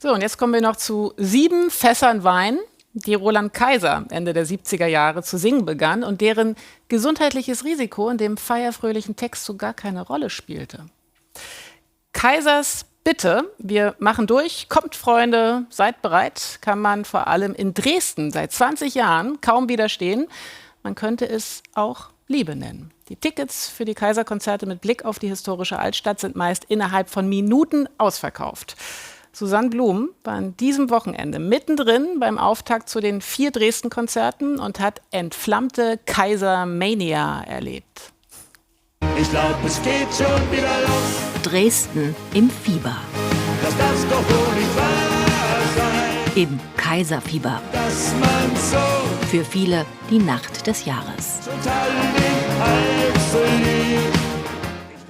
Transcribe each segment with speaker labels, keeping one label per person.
Speaker 1: So, und jetzt kommen wir noch zu 7 Fässern Wein, die Roland Kaiser Ende der 70er Jahre zu singen begann und deren gesundheitliches Risiko in dem feierfröhlichen Text so gar keine Rolle spielte. Kaisers Bitte, wir machen durch, kommt Freunde, seid bereit, kann man vor allem in Dresden seit 20 Jahren kaum widerstehen. Man könnte es auch Liebe nennen. Die Tickets für die Kaiser-Konzerte mit Blick auf die historische Altstadt sind meist innerhalb von Minuten ausverkauft. Susanne Blum war an diesem Wochenende mittendrin beim Auftakt zu den 4 Dresden-Konzerten und hat entflammte Kaiser-Mania erlebt.
Speaker 2: Ich glaube, es geht schon wieder los.
Speaker 3: Dresden im Fieber.
Speaker 2: Das darf's doch wohl nicht wahr sein.
Speaker 3: Im Kaiserfieber.
Speaker 2: Dass man so
Speaker 3: Für viele die Nacht des Jahres.
Speaker 2: total den Hals liebt.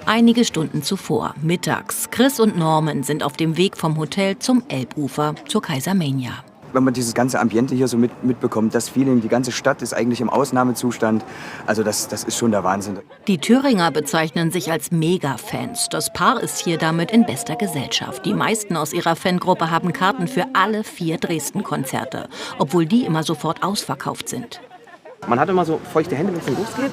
Speaker 3: Einige Stunden zuvor, mittags. Chris und Norman sind auf dem Weg vom Hotel zum Elbufer zur Kaisermania.
Speaker 4: Wenn man dieses ganze Ambiente hier so mitbekommt, das Feeling, die ganze Stadt ist eigentlich im Ausnahmezustand. Also das ist schon der Wahnsinn.
Speaker 3: Die Thüringer bezeichnen sich als Mega-Fans. Das Paar ist hier damit in bester Gesellschaft. Die meisten aus ihrer Fangruppe haben Karten für alle 4 Dresden-Konzerte, obwohl die immer sofort ausverkauft sind.
Speaker 5: Man hat immer so feuchte Hände, wenn es losgeht.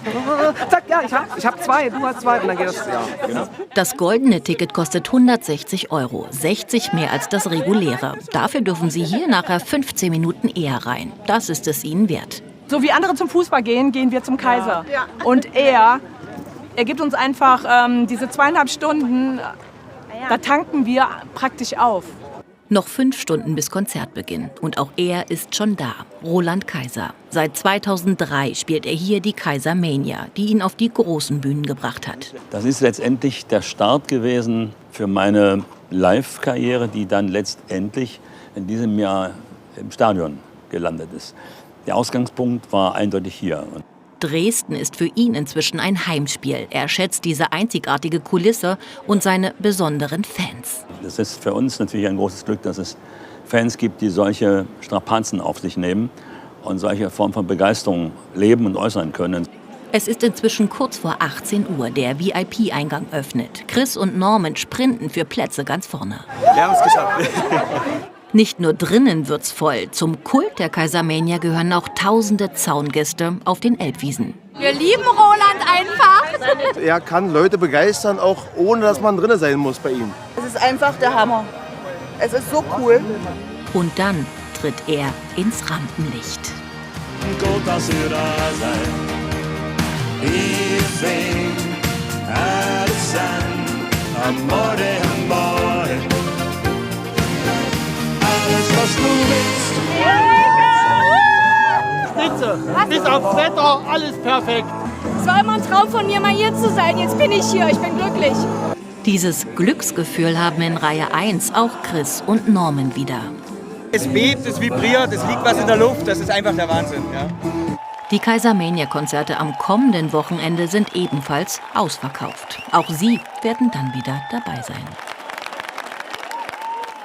Speaker 5: Zack, ja, ich hab 2, du hast 2 und dann geht das. Ja, genau.
Speaker 3: Das goldene Ticket kostet 160 €, 60 mehr als das reguläre. Dafür dürfen Sie hier nachher 15 Minuten eher rein. Das ist es Ihnen wert.
Speaker 6: So wie andere zum Fußball gehen, gehen wir zum Kaiser. Ja. Und er gibt uns einfach diese 2,5 Stunden, da tanken wir praktisch auf.
Speaker 3: Noch 5 Stunden bis Konzertbeginn. Und auch er ist schon da. Roland Kaiser. Seit 2003 spielt er hier die Kaisermania, die ihn auf die großen Bühnen gebracht hat.
Speaker 7: Das ist letztendlich der Start gewesen für meine Live-Karriere, die dann letztendlich in diesem Jahr im Stadion gelandet ist. Der Ausgangspunkt war eindeutig hier.
Speaker 3: Dresden ist für ihn inzwischen ein Heimspiel. Er schätzt diese einzigartige Kulisse und seine besonderen Fans.
Speaker 7: Es ist für uns natürlich ein großes Glück, dass es Fans gibt, die solche Strapazen auf sich nehmen und solche Form von Begeisterung leben und äußern können.
Speaker 3: Es ist inzwischen kurz vor 18 Uhr. Der VIP-Eingang öffnet. Chris und Norman sprinten für Plätze ganz vorne.
Speaker 4: Wir haben es geschafft.
Speaker 3: Nicht nur drinnen wird's voll. Zum Kult der Kaisermania gehören auch tausende Zaungäste auf den Elbwiesen.
Speaker 8: Wir lieben Roland einfach.
Speaker 9: Er kann Leute begeistern, auch ohne dass man drin sein muss bei ihm.
Speaker 10: Es ist einfach der Hammer. Es ist so cool.
Speaker 3: Und dann tritt er ins Rampenlicht.
Speaker 2: Gut, dass ihr da seid. Wir singen allesamt Amore, Amore. Alles, was du willst.
Speaker 11: Spitze. Bis aufs Wetter, alles perfekt.
Speaker 8: Es war immer ein Traum von mir, mal hier zu sein. Jetzt bin ich hier, ich bin glücklich.
Speaker 3: Dieses Glücksgefühl haben in Reihe 1 auch Chris und Norman wieder.
Speaker 5: Es bebt, es vibriert, es liegt was in der Luft. Das ist einfach der Wahnsinn. Ja.
Speaker 3: Die Kaisermania-Konzerte am kommenden Wochenende sind ebenfalls ausverkauft. Auch Sie werden dann wieder dabei sein.